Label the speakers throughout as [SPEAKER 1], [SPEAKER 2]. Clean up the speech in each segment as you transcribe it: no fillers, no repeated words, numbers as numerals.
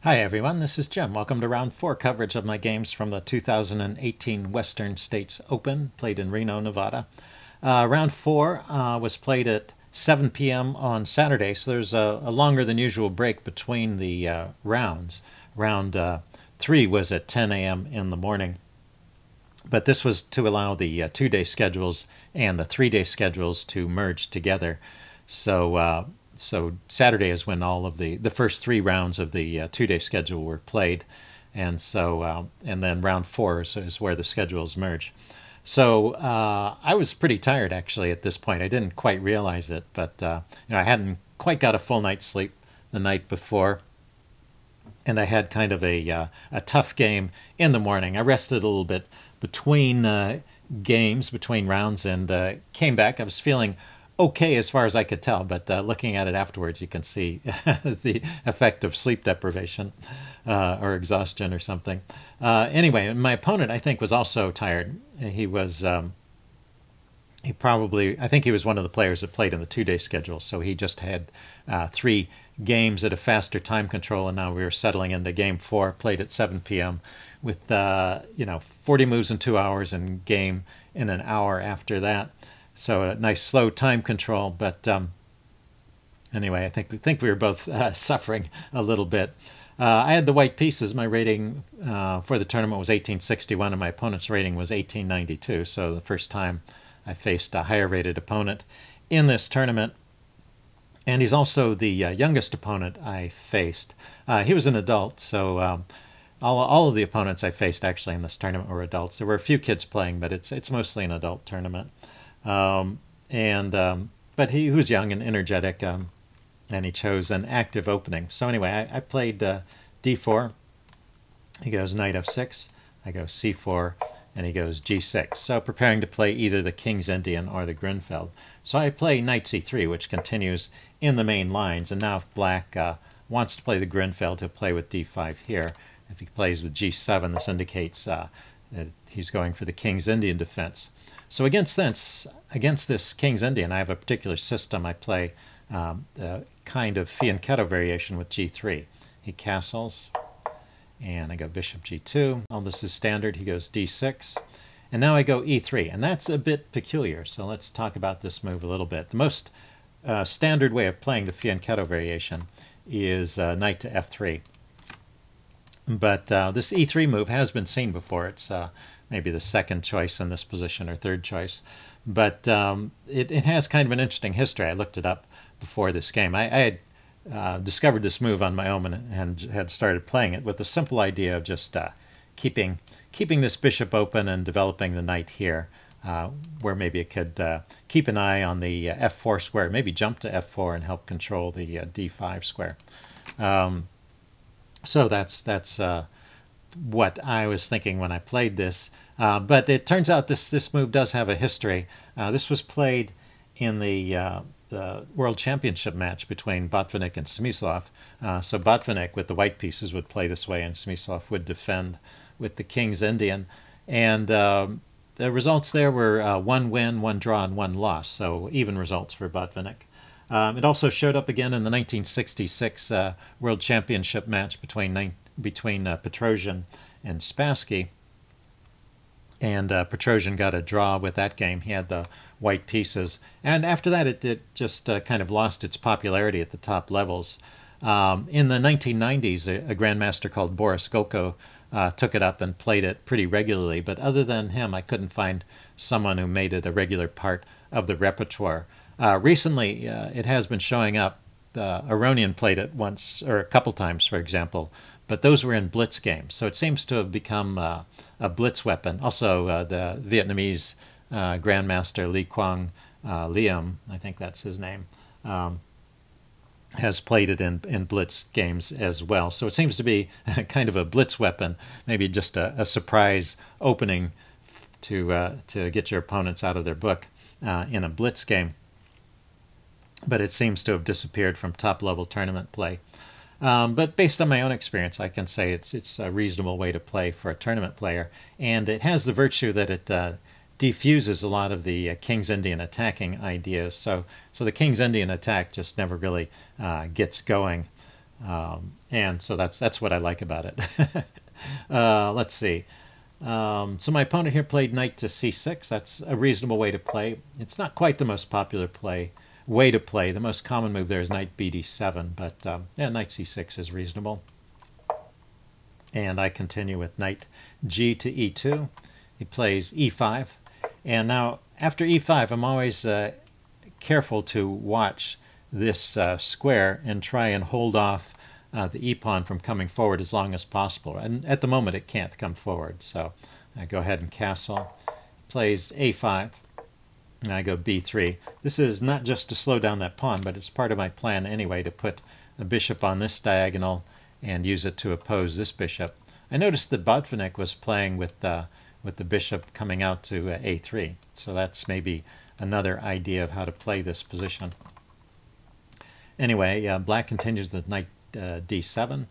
[SPEAKER 1] Hi everyone, this is Jim. Welcome to round 4 coverage of my games from the 2018 Western States Open, played in Reno, Nevada. Round 4 was played at 7 p.m. on Saturday, so there's a longer than usual break between the rounds. Round 3 was at 10 a.m. in the morning, but this was to allow the 2-day schedules and the 3-day schedules to merge together. So Saturday is when all of the first 3 rounds of the 2-day schedule were played, and then round 4 is where the schedules merge. So I was pretty tired actually at this point. I didn't quite realize it, but I hadn't quite got a full night's sleep the night before, and I had kind of a tough game in the morning. I rested a little bit between games, between rounds, and came back. I was feeling okay as far as I could tell, but looking at it afterwards, you can see the effect of sleep deprivation or exhaustion or something. Anyway, my opponent, I think, was also tired. I think he was one of the players that played in the 2-day schedule, so he just had 3 games at a faster time control, and now we were settling into game 4, played at 7 p.m. with 40 moves in 2 hours and game in an hour after that. So a nice slow time control, but anyway, I think we were both suffering a little bit. I had the white pieces. My rating for the tournament was 1861, and my opponent's rating was 1892. So the first time I faced a higher rated opponent in this tournament. And he's also the youngest opponent I faced. He was an adult, so all of the opponents I faced actually in this tournament were adults. There were a few kids playing, but it's mostly an adult tournament. But he was young and energetic, and he chose an active opening. So anyway, I played d4. He goes knight f6. I go c4, and he goes g6. So preparing to play either the King's Indian or the Grinfeld. So I play knight c3, which continues in the main lines. And now if black wants to play the Grinfeld, he'll play with d5 here. If he plays with g7, this indicates that he's going for the King's Indian defense. So against this King's Indian, I have a particular system. I play the kind of Fianchetto variation with g3. He castles, and I go bishop g2. All this is standard. He goes d6, and now I go e3, and that's a bit peculiar. So let's talk about this move a little bit. The most standard way of playing the Fianchetto variation is knight to f3. But this e3 move has been seen before. It's maybe the second choice in this position or third choice. But it has kind of an interesting history. I looked it up before this game. I had discovered this move on my own and had started playing it with the simple idea of just keeping this bishop open and developing the knight here, where maybe it could keep an eye on the f4 square, maybe jump to f4 and help control the d5 square. So that's what I was thinking when I played this. But it turns out this move does have a history. This was played in the World Championship match between Botvinnik and Smyslov. So Botvinnik with the white pieces would play this way, and Smyslov would defend with the King's Indian. And the results there were 1 win, 1 draw, and 1 loss. So even results for Botvinnik. It also showed up again in the 1966 World Championship match between Petrosian and Spassky. And Petrosian got a draw with that game. He had the white pieces. And after that, it just kind of lost its popularity at the top levels. In the 1990s, a grandmaster called Boris Golko took it up and played it pretty regularly. But other than him, I couldn't find someone who made it a regular part of the repertoire. Recently, it has been showing up. Aronian played it once, or a couple times, for example, but those were in blitz games. So it seems to have become a blitz weapon. Also, the Vietnamese grandmaster Lee Quang Liam, I think that's his name, has played it in blitz games as well. So it seems to be kind of a blitz weapon, maybe just a surprise opening to get your opponents out of their book in a blitz game. But it seems to have disappeared from top-level tournament play. But based on my own experience, I can say it's a reasonable way to play for a tournament player. And it has the virtue that it defuses a lot of the King's Indian attacking ideas. So the King's Indian attack just never really gets going. And so that's what I like about it. Let's see. So my opponent here played knight to c6. That's a reasonable way to play. It's not quite the most popular way to play. The most common move there is knight bd7, but yeah, knight c6 is reasonable. And I continue with knight g to e2. He plays e5. And now after e5, I'm always careful to watch this square and try and hold off the e-pawn from coming forward as long as possible. And at the moment, it can't come forward. So I go ahead and castle. Plays a5. And I go b3. This is not just to slow down that pawn, but it's part of my plan anyway to put a bishop on this diagonal and use it to oppose this bishop. I noticed that Botvinnik was playing with the bishop coming out to a3. So that's maybe another idea of how to play this position. Anyway, black continues with knight d7.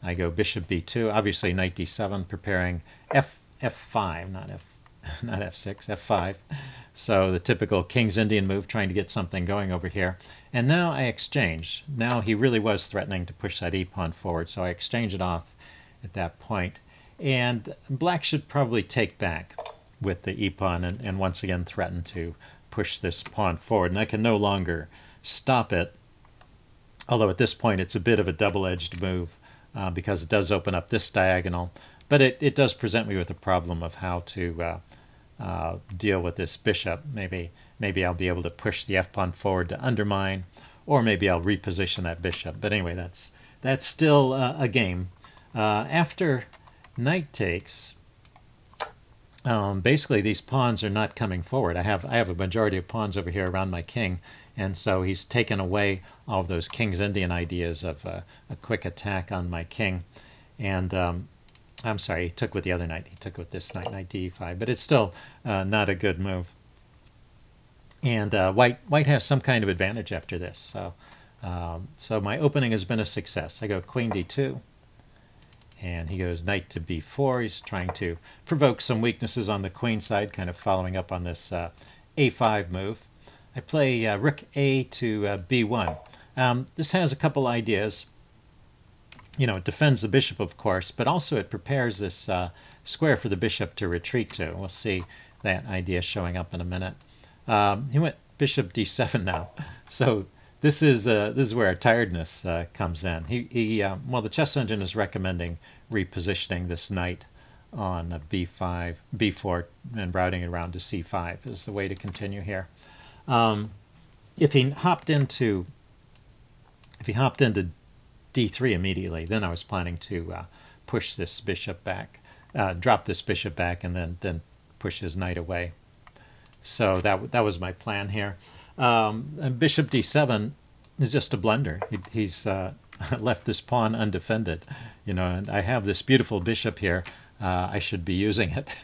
[SPEAKER 1] I go bishop b2. Obviously, knight d7, preparing f5, not f6, f5. So the typical King's Indian move, trying to get something going over here. And now I exchange. Now he really was threatening to push that e-pawn forward, so I exchange it off at that point. And black should probably take back with the e-pawn and once again threaten to push this pawn forward. And I can no longer stop it, although at this point it's a bit of a double-edged move because it does open up this diagonal. But it does present me with a problem of how to deal with this bishop. Maybe I'll be able to push the f-pawn forward to undermine, or maybe I'll reposition that bishop. But anyway, that's still a game. After knight takes, basically these pawns are not coming forward. I have a majority of pawns over here around my king, and so he's taken away all of those King's Indian ideas of a quick attack on my king. And I'm sorry, he took with the other knight. He took with this knight, knight d5, but it's still not a good move. And white has some kind of advantage after this. So my opening has been a success. I go queen d2, and he goes knight to b4. He's trying to provoke some weaknesses on the queen side, kind of following up on this a5 move. I play rook a to b1. This has a couple ideas. You know, it defends the bishop, of course, but also it prepares this square for the bishop to retreat to. We'll see that idea showing up in a minute. He went bishop d7 now. So this is where tiredness comes in. Well, the chess engine is recommending repositioning this knight on b5, b4, and routing it around to c5 is the way to continue here. If he hopped into d3 immediately, then I was planning to push this bishop back, drop this bishop back, and then push his knight away. So that was my plan here. And bishop d7 is just a blunder. He's left this pawn undefended, you know, and I have this beautiful bishop here. I should be using it.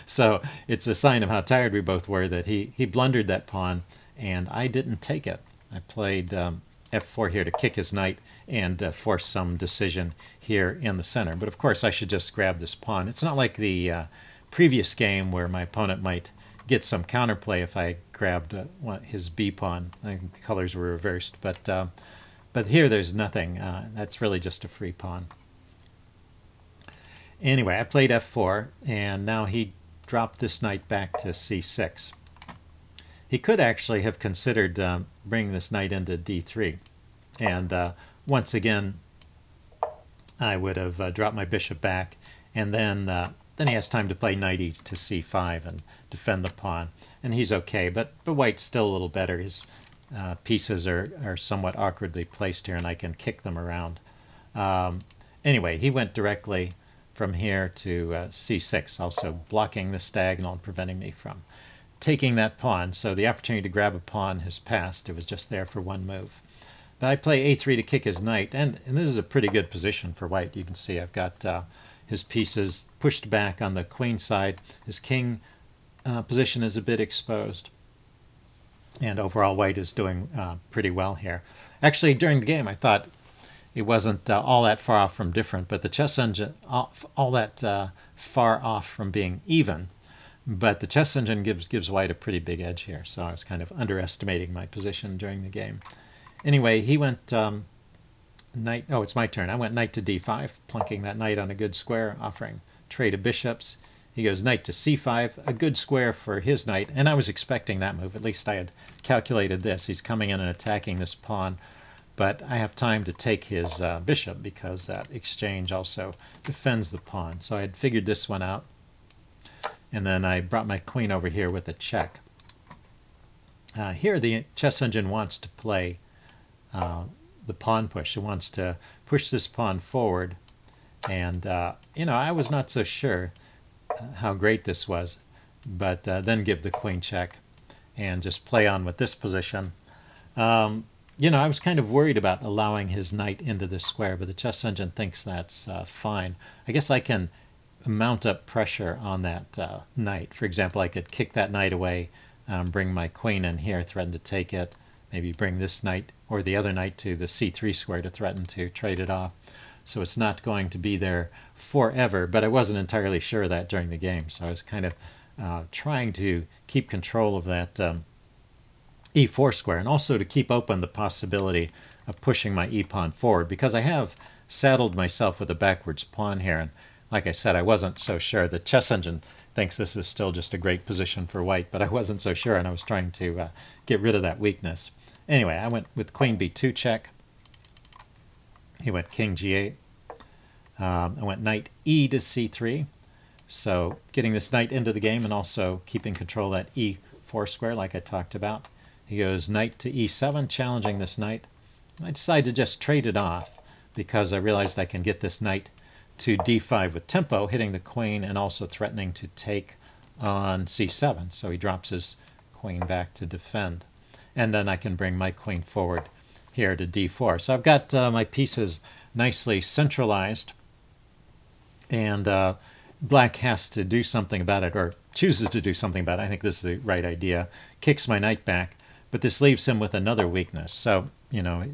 [SPEAKER 1] So it's a sign of how tired we both were that he blundered that pawn, and I didn't take it. I played f4 here to kick his knight and force some decision here in the center. But of course, I should just grab this pawn. It's not like the previous game where my opponent might get some counterplay if I grabbed his b pawn. I think the colors were reversed, but here there's nothing. That's really just a free pawn. Anyway, I played f4, and now he dropped this knight back to c6. He could actually have considered bringing this knight into d3, and once again, I would have dropped my bishop back, and then he has time to play knight e to c5 and defend the pawn, and he's okay. But white's still a little better. His pieces are somewhat awkwardly placed here, and I can kick them around. Anyway, he went directly from here to c6, also blocking this diagonal and preventing me from taking that pawn. So the opportunity to grab a pawn has passed. It was just there for one move. But I play a3 to kick his knight, and this is a pretty good position for white. You can see I've got his pieces pushed back on the queen side. His king position is a bit exposed. And overall, white is doing pretty well here. Actually, during the game, I thought it wasn't all that far off from different, but the chess engine all that far off from being even. But the chess engine gives white a pretty big edge here, so I was kind of underestimating my position during the game. Anyway, he went knight. Oh, it's my turn. I went knight to d5, plunking that knight on a good square, offering trade of bishops. He goes knight to c5, a good square for his knight, and I was expecting that move. At least I had calculated this. He's coming in and attacking this pawn, but I have time to take his bishop because that exchange also defends the pawn. So I had figured this one out, and then I brought my queen over here with a check. Here the chess engine wants to play the pawn push. It wants to push this pawn forward, and you know, I was not so sure how great this was, but then give the queen check and just play on with this position. You know, I was kind of worried about allowing his knight into this square, but the chess engine thinks that's fine. I guess I can mount up pressure on that knight. For example, I could kick that knight away, bring my queen in here, threaten to take it, maybe bring this knight or the other knight to the c3 square to threaten to trade it off. So it's not going to be there forever, but I wasn't entirely sure of that during the game, so I was kind of trying to keep control of that e4 square, and also to keep open the possibility of pushing my e-pawn forward, because I have saddled myself with a backwards pawn here, and like I said, I wasn't so sure. The chess engine thinks this is still just a great position for white, but I wasn't so sure, and I was trying to get rid of that weakness. Anyway, I went with queen b2 check. He went king g8. I went knight e to c3, so getting this knight into the game and also keeping control of that e4 square like I talked about. He goes knight to e7, challenging this knight. I decided to just trade it off because I realized I can get this knight to d5 with tempo, hitting the queen and also threatening to take on c7. So he drops his queen back to defend. And then I can bring my queen forward here to d4. So I've got my pieces nicely centralized, and black has to do something about it, or chooses to do something about it. I think this is the right idea. Kicks my knight back, but this leaves him with another weakness. So, you know,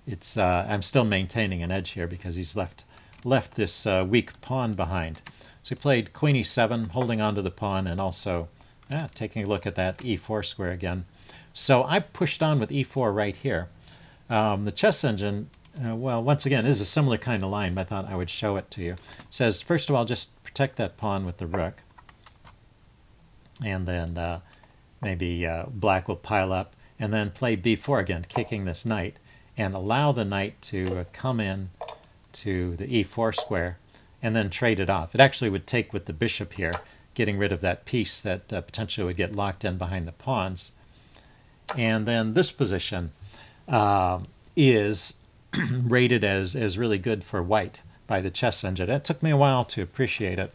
[SPEAKER 1] it's I'm still maintaining an edge here because he's left this weak pawn behind. So he played queen e7, holding on to the pawn, and also taking a look at that e4 square again. So I pushed on with e4 right here. The chess engine, well, once again, is a similar kind of line, but I thought I would show it to you. It says, first of all, just protect that pawn with the rook, and then maybe black will pile up, and then play b4 again, kicking this knight, and allow the knight to come in to the e4 square, and then trade it off. It actually would take with the bishop here, getting rid of that piece that potentially would get locked in behind the pawns. And then this position is rated as really good for white by the chess engine. It took me a while to appreciate it.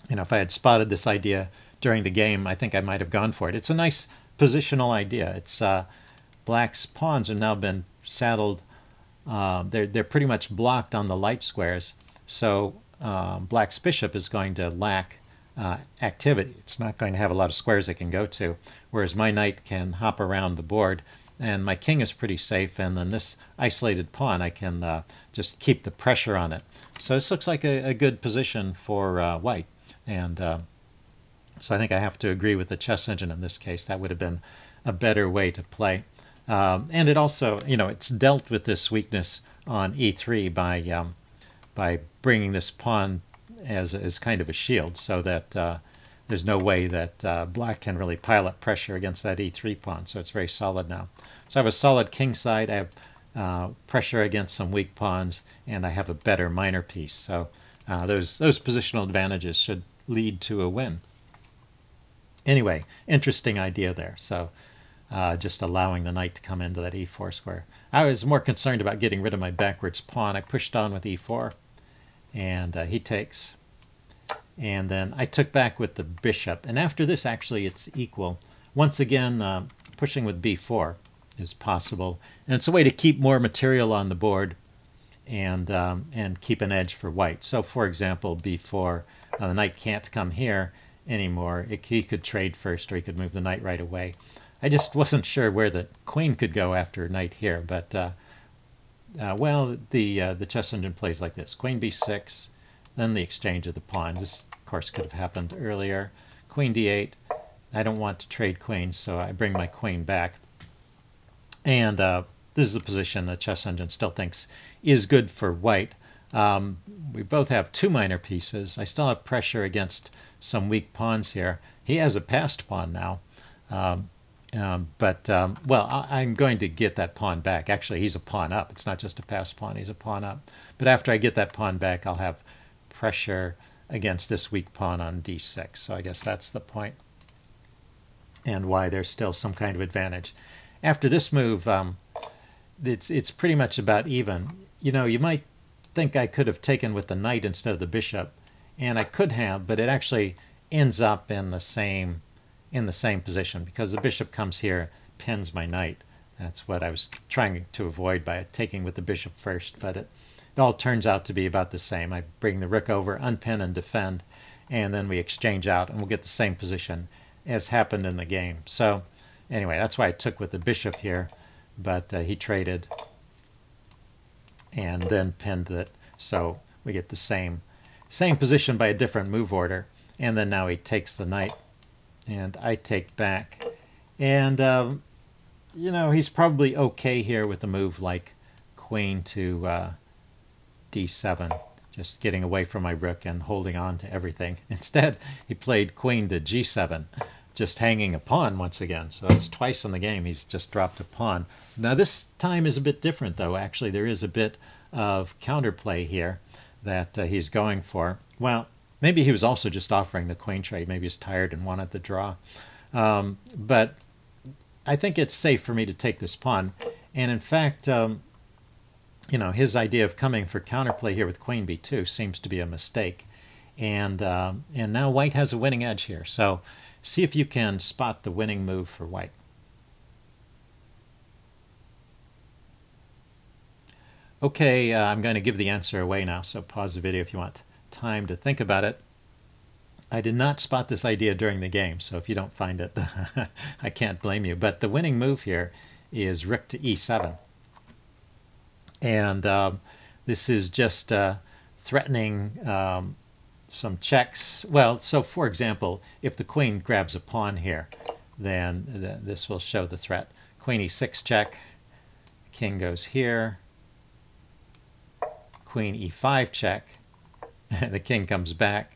[SPEAKER 1] You know, if I had spotted this idea during the game, I think I might have gone for it. It's a nice positional idea. It's black's pawns have now been saddled. They're pretty much blocked on the light squares, so black's bishop is going to lack activity. It's not going to have a lot of squares it can go to, whereas my knight can hop around the board, and my king is pretty safe, and then this isolated pawn, I can just keep the pressure on it. So this looks like a good position for white, and so I think I have to agree with the chess engine in this case. That would have been a better way to play. And it also, you know, it's dealt with this weakness on e3 by bringing this pawn as kind of a shield, so that there's no way that black can really pile up pressure against that e3 pawn. So it's very solid now. So I have a solid king side. I have pressure against some weak pawns, and I have a better minor piece. So those positional advantages should lead to a win. Anyway, interesting idea there. So just allowing the knight to come into that e4 square. I was more concerned about getting rid of my backwards pawn. I pushed on with e4, and he takes. And then I took back with the bishop. And after this, actually, it's equal. Once again, pushing with b4 is possible. And it's a way to keep more material on the board and keep an edge for white. So, for example, b4, the knight can't come here anymore. He could trade first, or he could move the knight right away. I just wasn't sure where the queen could go after knight here, but well, the chess engine plays like this: queen b6, then the exchange of the pawns. This, of course, could have happened earlier. Queen d8. I don't want to trade queens, so I bring my queen back, and this is a position that Chess Engine still thinks is good for white. We both have 2 minor pieces. I still have pressure against some weak pawns here. He has a passed pawn now. Well, I'm going to get that pawn back. Actually, he's a pawn up. It's not just a passed pawn. He's a pawn up. But after I get that pawn back, I'll have pressure against this weak pawn on d6. So I guess that's the point and why there's still some kind of advantage. After this move, it's pretty much about even. You know, you might think I could have taken with the knight instead of the bishop, and I could have, but it actually ends up in the same position because the bishop comes here, pins my knight. That's what I was trying to avoid by taking with the bishop first, but it all turns out to be about the same. I bring the rook over, unpin and defend, and then we exchange out, and we'll get the same position as happened in the game. So anyway, that's why I took with the bishop here, but he traded and then pinned it. So we get the same position by a different move order, and then now he takes the knight, and I take back. And, you know, he's probably okay here with a move like queen to d7, just getting away from my rook and holding on to everything. Instead, he played queen to g7, just hanging a pawn once again. So it's twice in the game he's just dropped a pawn. Now this time is a bit different, though. Actually, there is a bit of counterplay here that he's going for. Well, maybe he was also just offering the queen trade. Maybe he's tired and wanted the draw. But I think it's safe for me to take this pawn. And in fact, you know, his idea of coming for counterplay here with queen b2 seems to be a mistake. And now white has a winning edge here. So see if you can spot the winning move for white. Okay, I'm going to give the answer away now, so pause the video if you want time to think about it. I did not spot this idea during the game, so if you don't find it, I can't blame you. But the winning move here is rook to e7. And this is just threatening some checks. Well, so for example, if the queen grabs a pawn here, then this will show the threat. Queen e6 check, king goes here, queen e5 check, the king comes back,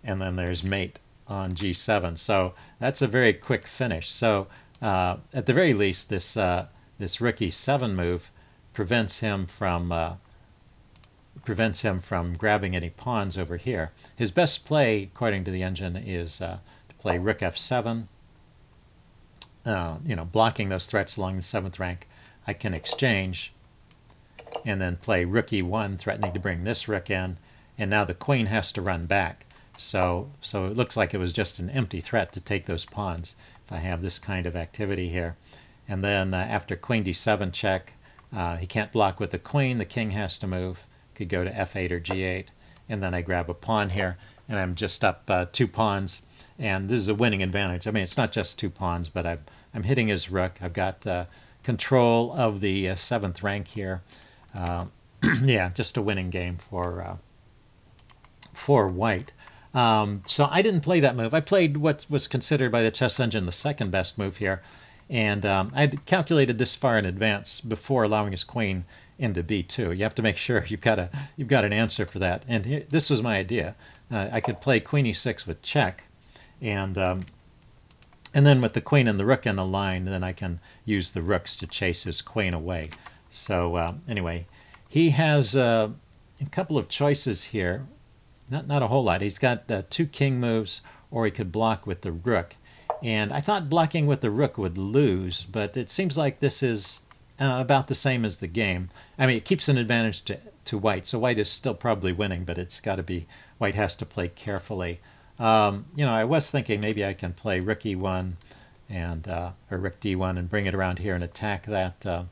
[SPEAKER 1] and then there's mate on g7. So that's a very quick finish. So at the very least, this rook e7 move prevents him from grabbing any pawns over here. His best play, according to the engine, is to play rook f7. You know, blocking those threats along the 7th rank. I can exchange and then play rook e1, threatening to bring this rook in, and now the queen has to run back. So it looks like it was just an empty threat to take those pawns if I have this kind of activity here. And then after queen d7 check, he can't block with the queen, the king has to move. Could go to f8 or g8, and then I grab a pawn here, and I'm just up 2 pawns, and this is a winning advantage. I mean, it's not just 2 pawns, but I'm hitting his rook. I've got control of the 7th rank here. Yeah, just a winning game for white. So I didn't play that move. I played what was considered by the chess engine the second best move here, and I'd calculated this far in advance before allowing his queen into b2. You have to make sure you've got an answer for that. And here, this was my idea. I could play queen e6 with check, and then with the queen and the rook in a line, then I can use the rooks to chase his queen away. So anyway, he has a couple of choices here. Not a whole lot. He's got 2 king moves, or he could block with the rook. And I thought blocking with the rook would lose, but it seems like this is about the same as the game. I mean, it keeps an advantage to white, so white is still probably winning, but it's got to be, white has to play carefully. You know, I was thinking maybe I can play rook e1 and or rook d1 and bring it around here and attack that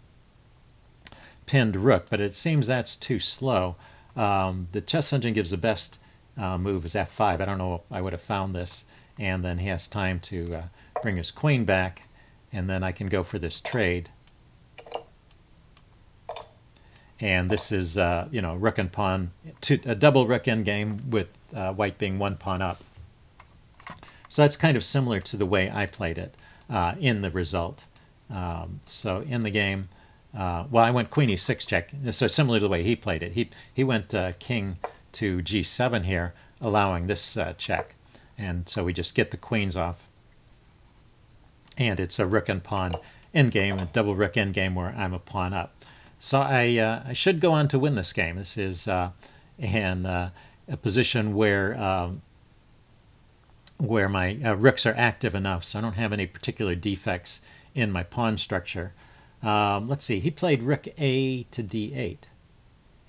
[SPEAKER 1] pinned rook, but it seems that's too slow. The chess engine gives the best move is f5. I don't know if I would have found this, and then he has time to bring his queen back, and then I can go for this trade. And this is, you know, rook and pawn, a double rook endgame with white being 1 pawn up. So that's kind of similar to the way I played it in the result. So in the game, well, I went queen e6 check, so similar to the way he played it. He went king to g7 here, allowing this check. And so we just get the queens off. And it's a rook and pawn endgame, a double rook endgame where I'm a pawn up. So I should go on to win this game. This is in a position where my rooks are active enough, so I don't have any particular defects in my pawn structure. Let's see, he played rook a to d8.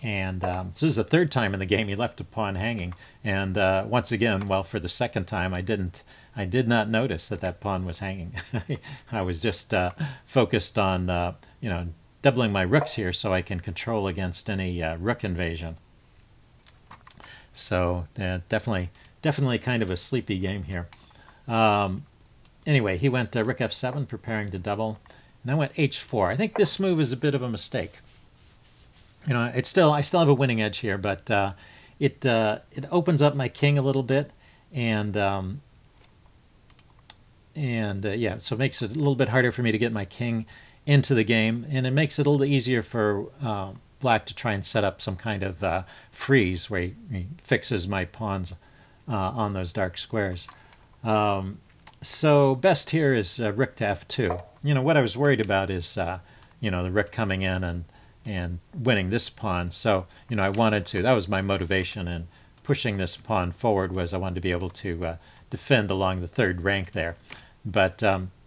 [SPEAKER 1] And so this is the third time in the game he left a pawn hanging. And once again, well, for the second time, I did not notice that that pawn was hanging. I was just focused on, doubling my rooks here so I can control against any rook invasion. So definitely kind of a sleepy game here. Anyway, he went rook f7, preparing to double. And I went h4. I think this move is a bit of a mistake. I still have a winning edge here, but it opens up my king a little bit, and yeah, so it makes it a little bit harder for me to get my king into the game, and it makes it a little easier for black to try and set up some kind of freeze where he fixes my pawns on those dark squares. So best here is rook to f2. What I was worried about is the rook coming in and winning this pawn. So, I wanted to, that was my motivation in pushing this pawn forward, was I wanted to be able to defend along the third rank there. But,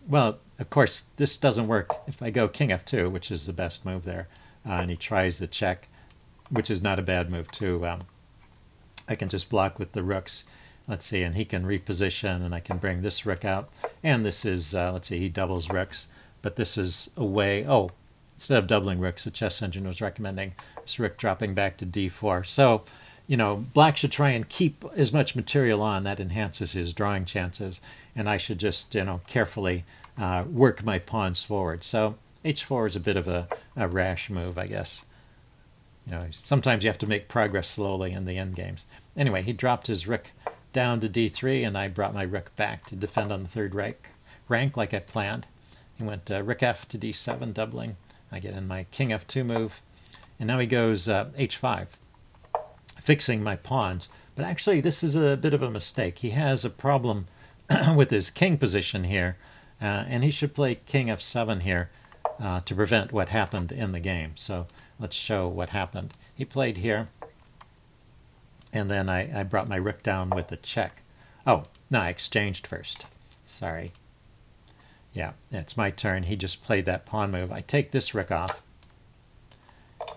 [SPEAKER 1] well, of course, this doesn't work if I go king f2, which is the best move there. And he tries the check, which is not a bad move too. I can just block with the rooks. Let's see, and he can reposition, and I can bring this rook out. And this is, let's see, he doubles rooks. But this is a way, oh, instead of doubling rooks, the chess engine was recommending this rook dropping back to d4. So, black should try and keep as much material on. That enhances his drawing chances. And I should just, carefully work my pawns forward. So h4 is a bit of a rash move, I guess. Sometimes you have to make progress slowly in the endgames. Anyway, he dropped his rook down to d3, and I brought my rook back to defend on the third rank like I planned. He went rook f to d7, doubling. I get in my king f2 move, and now he goes h5, fixing my pawns. But actually, this is a bit of a mistake. He has a problem with his king position here, and he should play king f7 here to prevent what happened in the game. So let's show what happened. He played here, and then I brought my rook down with a check. Oh, no, I exchanged first. Sorry. Yeah, it's my turn. He just played that pawn move. I take this rook off,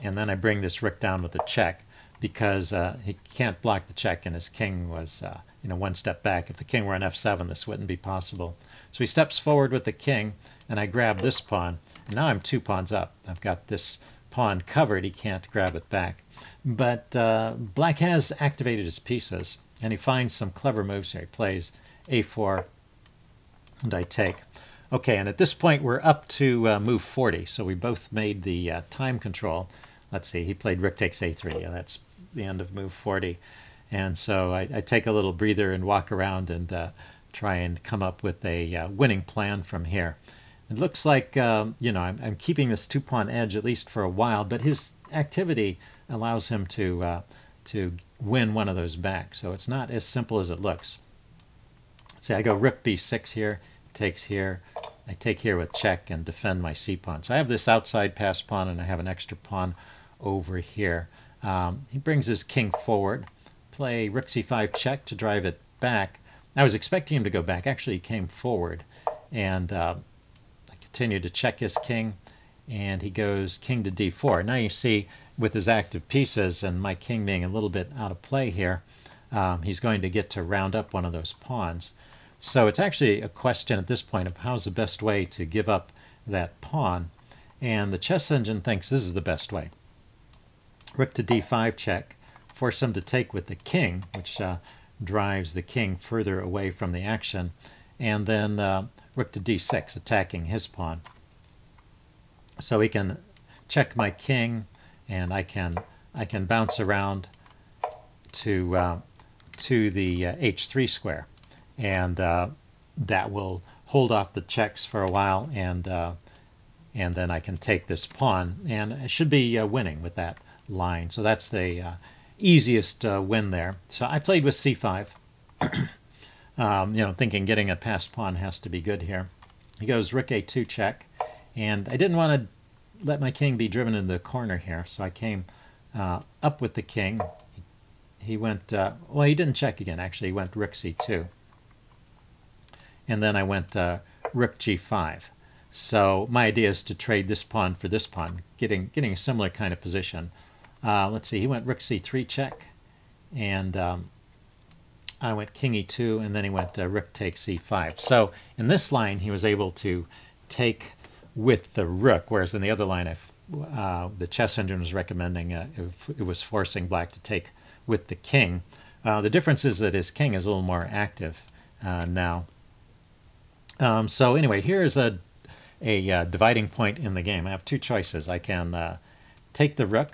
[SPEAKER 1] and then I bring this rook down with a check because he can't block the check, and his king was one step back. If the king were on f7, this wouldn't be possible. So he steps forward with the king, and I grab this pawn, and now I'm 2 pawns up. I've got this pawn covered. He can't grab it back. But black has activated his pieces, and he finds some clever moves here. He plays a4, and I take. Okay, and at this point we're up to move 40, so we both made the time control. Let's see, he played rook takes a3. Yeah, that's the end of move 40. And so I take a little breather and walk around and try and come up with a winning plan from here. It looks like, I'm keeping this 2-pawn edge at least for a while, but his activity allows him to win one of those back. So it's not as simple as it looks. Let's say I go rook b6 here, takes here, I take here with check and defend my c-pawn. So I have this outside pass pawn, and I have an extra pawn over here. He brings his king forward, play rook c5 check to drive it back. I was expecting him to go back. Actually, he came forward, and I continued to check his king, and he goes king to d4. Now you see, with his active pieces and my king being a little bit out of play here, he's going to get to round up one of those pawns. So it's actually a question at this point of how's the best way to give up that pawn, and the chess engine thinks this is the best way. Rook to d5 check, force him to take with the king, which drives the king further away from the action, and then rook to d6, attacking his pawn. So he can check my king, and I can bounce around to the h3 square, and that will hold off the checks for a while, and and then I can take this pawn, and I should be winning with that line. So that's the easiest win there. So I played with c5, thinking getting a passed pawn has to be good here. He goes rook a2 check, and I didn't want to let my king be driven into the corner here, so I came up with the king. He went, well, he didn't check again, actually. He went rook c2. And then I went rook g5. So my idea is to trade this pawn for this pawn, getting a similar kind of position. Let's see, he went rook c3 check, and I went king e2, and then he went rook takes c5. So in this line, he was able to take with the rook, whereas in the other line, the chess engine was recommending it was forcing black to take with the king. The difference is that his king is a little more active now. So anyway, here's a dividing point in the game. I have two choices. I can take the rook,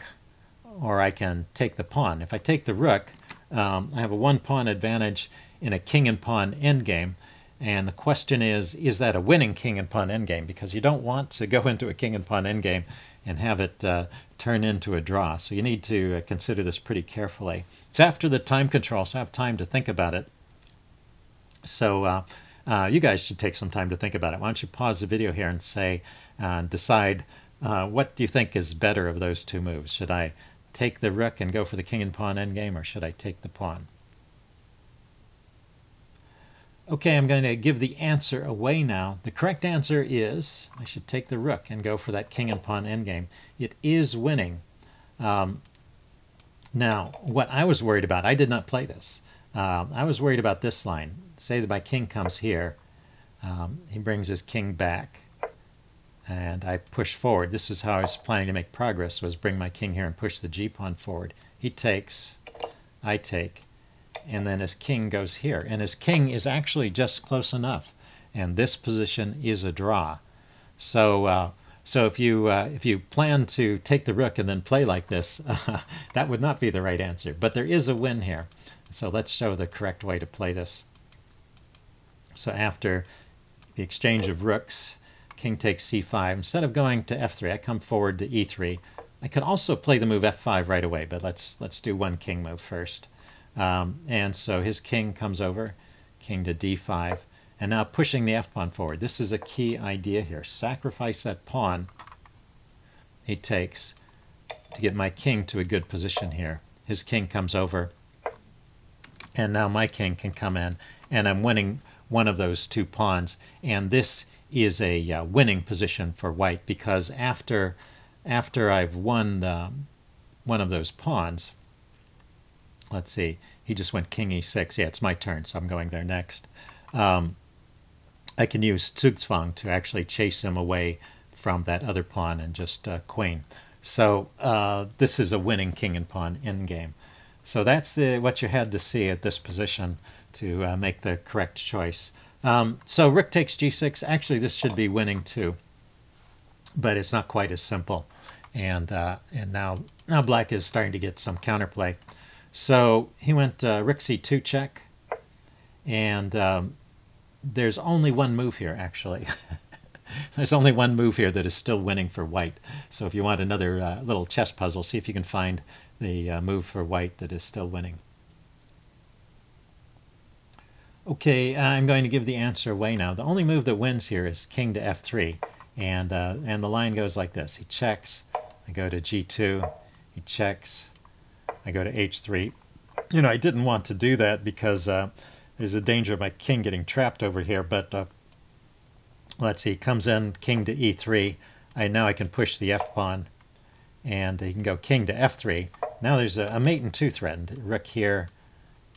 [SPEAKER 1] or I can take the pawn. If I take the rook, I have a one-pawn advantage in a king and pawn endgame. And the question is that a winning king and pawn endgame? Because you don't want to go into a king and pawn endgame and have it turn into a draw. So you need to consider this pretty carefully. It's after the time control, so I have time to think about it. So you guys should take some time to think about it. Why don't you pause the video here and say, decide what do you think is better of those two moves? Should I take the rook and go for the king and pawn endgame, or should I take the pawn? Okay, I'm going to give the answer away now. The correct answer is I should take the rook and go for that king and pawn endgame. It is winning. Now, what I was worried about, I did not play this. I was worried about this line. Say that my king comes here. He brings his king back, and I push forward. This is how I was planning to make progress, was bring my king here and push the g-pawn forward. He takes, I take, and then his king goes here. And his king is actually just close enough, and this position is a draw. So if you plan to take the rook and then play like this, that would not be the right answer. But there is a win here. So let's show the correct way to play this. So after the exchange of rooks, king takes c5. Instead of going to f3, I come forward to e3. I could also play the move f5 right away, but let's do one king move first. And so his king comes over, king to d5, and now pushing the f-pawn forward. This is a key idea here. Sacrifice that pawn he takes to get my king to a good position here. His king comes over, and now my king can come in, and I'm winning one of those two pawns. And this is a winning position for white, because after I've won one of those pawns, let's see, he just went king e6. Yeah, it's my turn, so I'm going there next. I can use Zugzwang to actually chase him away from that other pawn and just queen. So this is a winning king and pawn endgame. So that's what you had to see at this position to make the correct choice. So rook takes g6. Actually, this should be winning too, but it's not quite as simple. And now black is starting to get some counterplay. So he went rook c2 check, and there's only one move here, actually. There's only one move here that is still winning for white. So if you want another little chess puzzle, see if you can find the move for white that is still winning. Okay, I'm going to give the answer away now. The only move that wins here is king to f3, and the line goes like this. He checks, I go to g2, he checks, I go to h3. You know, I didn't want to do that because there's a danger of my king getting trapped over here, but let's see, he comes in, king to e3. Now I can push the f-pawn, and he can go king to f3. Now there's a mate and two threatened, rook here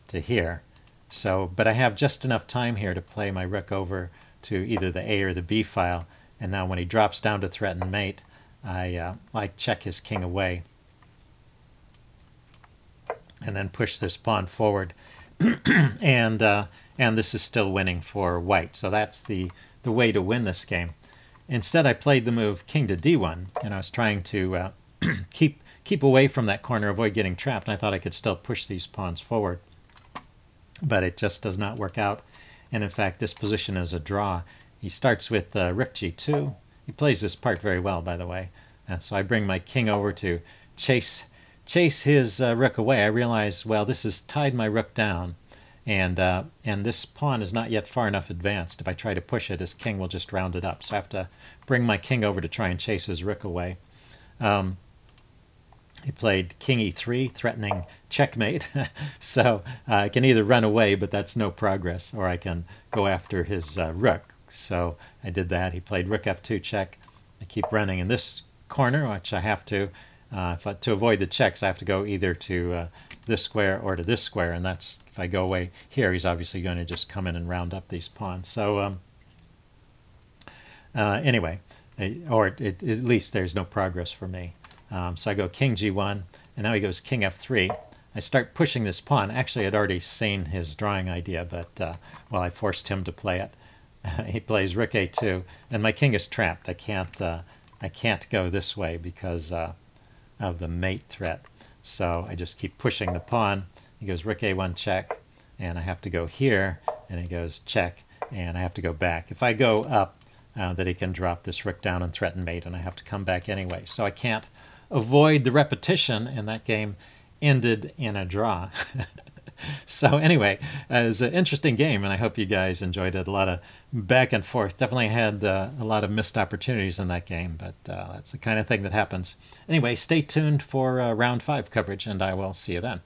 [SPEAKER 1] to here. So, but I have just enough time here to play my rook over to either the A or the B file, and now when he drops down to threaten mate, I check his king away, and then push this pawn forward, and this is still winning for white. So that's the way to win this game. Instead, I played the move king to d1, and I was trying to keep away from that corner, avoid getting trapped, and I thought I could still push these pawns forward. But it just does not work out. And in fact, this position is a draw. He starts with rook g2, He plays this part very well, by the way. So I bring my king over to chase his rook away. I realize, well, this has tied my rook down, and this pawn is not yet far enough advanced. If I try to push it, his king will just round it up. So I have to bring my king over to try and chase his rook away. He played king e3, threatening checkmate. So I can either run away, but that's no progress, or I can go after his rook. So I did that. He played rook f2 check. I keep running in this corner, which I have to avoid the checks. I have to go either to this square or to this square, and that's, if I go away here, he's obviously going to just come in and round up these pawns. So anyway, at least there's no progress for me. So I go king g1, and now he goes king f3. I start pushing this pawn. Actually, I'd already seen his drawing idea, but well, I forced him to play it. He plays rook a2, and my king is trapped. I can't go this way because of the mate threat. So I just keep pushing the pawn. He goes rook a1 check, and I have to go here, and he goes check, and I have to go back. If I go up, that he can drop this rook down and threaten mate, and I have to come back anyway. So I can't avoid the repetition, and that game ended in a draw. So anyway, it was an interesting game, and I hope you guys enjoyed it. A lot of back and forth. Definitely had a lot of missed opportunities in that game, but that's the kind of thing that happens. Anyway, stay tuned for round 5 coverage, and I will see you then.